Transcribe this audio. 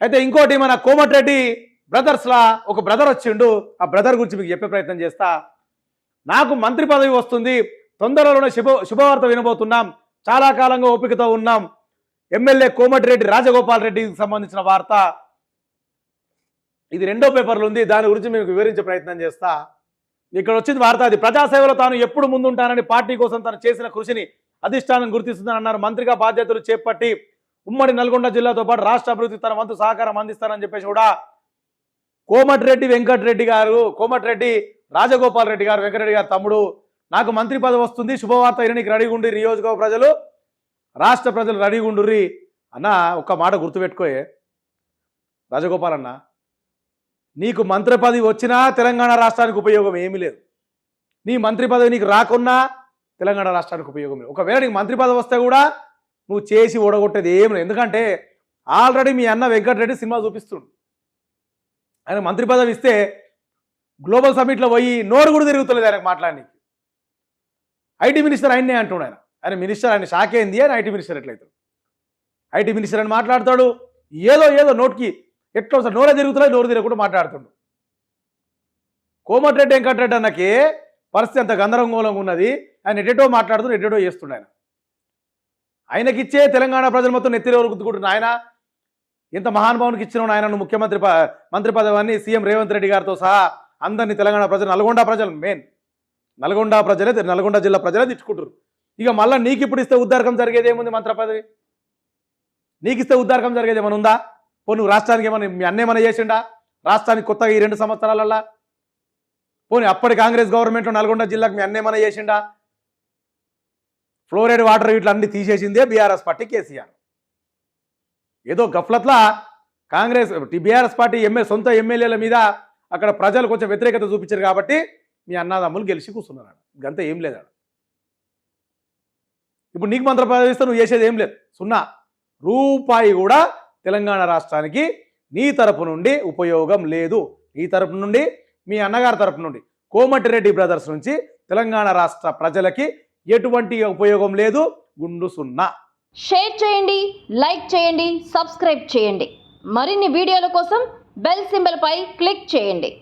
అయితే ఇంకోటి మన కోమటిరెడ్డి బ్రదర్స్లా ఒక బ్రదర్ వచ్చిండు. ఆ బ్రదర్ గురించి మీకు చెప్పే ప్రయత్నం చేస్తా. నాకు మంత్రి పదవి వస్తుంది, తొందరలోనే శుభవార్త వినబోతున్నాం, చాలా కాలంగా ఓపికతో ఉన్నాం. ఎమ్మెల్యే కోమటిరెడ్డి రాజగోపాల్ రెడ్డికి సంబంధించిన వార్త. ఇది 2వ పేపర్లు ఉంది, దాని గురించి మీకు వివరించే ప్రయత్నం చేస్తా. ఇక్కడ వచ్చింది వార్త. అది ప్రజాసేవలో తాను ఎప్పుడు ముందుంటానని, పార్టీ కోసం తను చేసిన కృషిని అధిష్టానం గుర్తిస్తుందని అన్నారు. మంత్రిగా బాధ్యతలు చేపట్టి ఉమ్మడి నల్గొండ జిల్లాతో పాటు రాష్ట్ర అభివృద్ధి తన వంతు సహకారం అందిస్తానని చెప్పేసి కూడా కోమటిరెడ్డి వెంకటరెడ్డి గారు, కోమటిరెడ్డి రాజగోపాల్ రెడ్డి గారు, వెంకటరెడ్డి గారు తమ్ముడు, నాకు మంత్రి పదవి వస్తుంది, శుభవార్త అయినకి రెడీగుండి, నియోజకవర్గ ప్రజలు, రాష్ట్ర ప్రజలు రెడీగుండుర్రి అన్న. ఒక్క మాట గుర్తుపెట్టుకోయే రాజగోపాల్ అన్న, నీకు మంత్రి పదవి వచ్చినా తెలంగాణ రాష్ట్రానికి ఉపయోగం ఏమీ లేదు. నీ మంత్రి పదవి నీకు రాకున్నా తెలంగాణ రాష్ట్రానికి ఉపయోగం లేదు. ఒకవేళ నీకు మంత్రి పదవి వస్తే కూడా నువ్వు చేసి ఓడగొట్టేది ఏమి లేదు. ఎందుకంటే ఆల్రెడీ మీ అన్న వెంకటరెడ్డి సినిమా చూపిస్తుండు. ఆయన మంత్రి పదవి ఇస్తే గ్లోబల్ సమ్మిట్లో పోయి నోరు కూడా తిరుగుతలేదు ఆయనకు మాట్లాడి. ఐటీ మినిస్టర్ ఆయన్నే అంటున్నాడు. ఆయన మినిస్టర్, ఆయన శాఖ ఏంది అని ఐటీ మినిస్టర్ ఎట్లయితే ఐటీ మినిస్టర్ అని మాట్లాడతాడు. ఏదో నోట్కి ఎట్లా వస్తాడు, నోరే తిరుగుతున్నా నోరు తిరగకుండా మాట్లాడుతుండు. కోమటిరెడ్డి వెంకటరెడ్డి అన్నకి పరిస్థితి అంత గందరగోళంగా ఉన్నది. ఆయన ఎటెటో మాట్లాడుతూ ఎటెటో చేస్తుండే. ఆయనకిచ్చే తెలంగాణ ప్రజలు మొత్తం నెత్తిరెవరు గుర్తుకుంటున్నారు. ఆయన ఎంత మహానుభావునికి ఇచ్చిన ఆయనను ముఖ్యమంత్రి మంత్రి పదవాన్ని సీఎం రేవంత్ రెడ్డి గారితో సహా అందరినీ తెలంగాణ ప్రజలు, నల్గొండ ప్రజలు, మెయిన్ నల్గొండ ప్రజలే, నల్గొండ జిల్లా ప్రజలే తిట్టుకుంటారు. ఇక మళ్ళీ నీకు ఇప్పుడు ఇస్తే ఉద్దారకం జరిగేది ఏముంది? మంత్రి పదవి నీకు ఇస్తే ఉద్దారకం జరిగేది ఏమైనా ఉందా? పోనీ నువ్వు రాష్ట్రానికి ఏమైనా మీ అన్నేమన్నా చేసిండా? రాష్ట్రానికి కొత్తగా ఈ 2 సంవత్సరాలల్లా పోనీ అప్పటి కాంగ్రెస్ గవర్నమెంట్లో నల్గొండ జిల్లాకు మీ అన్నేమన్నా చేసిండా? ఫ్లోరైడ్ వాటర్ వీటిలో అన్ని తీసేసిందే బీఆర్ఎస్ పార్టీ, కేసీఆర్. ఏదో గఫ్లత్లా కాంగ్రెస్ బీఆర్ఎస్ పార్టీ సొంత ఎమ్మెల్యేల మీద అక్కడ ప్రజలు కొంచెం వ్యతిరేకత చూపించారు కాబట్టి మీ అన్నదమ్ములు గెలిచి కూర్చున్నారు. గంత ఏం లేదు. ఇప్పుడు నీకు మంత్రి పదవి ఇస్తే నువ్వు చేసేది ఏం లేదు, సున్నా రూపాయి కూడా తెలంగాణ రాష్ట్రానికి నీ తరపు నుండి ఉపయోగం లేదు. నీ తరపు నుండి, మీ అన్నగారి తరపు నుండి, కోమటిరెడ్డి బ్రదర్స్ నుంచి తెలంగాణ రాష్ట్ర ప్రజలకి ఎటువంటి ఉపయోగం లేదు. గుండు సున్నా. షేర్ చేయండి, లైక్ చేయండి, సబ్స్క్రైబ్ చేయండి. మరిన్ని వీడియోల కోసం బెల్ సింబల్ పై క్లిక్ చేయండి.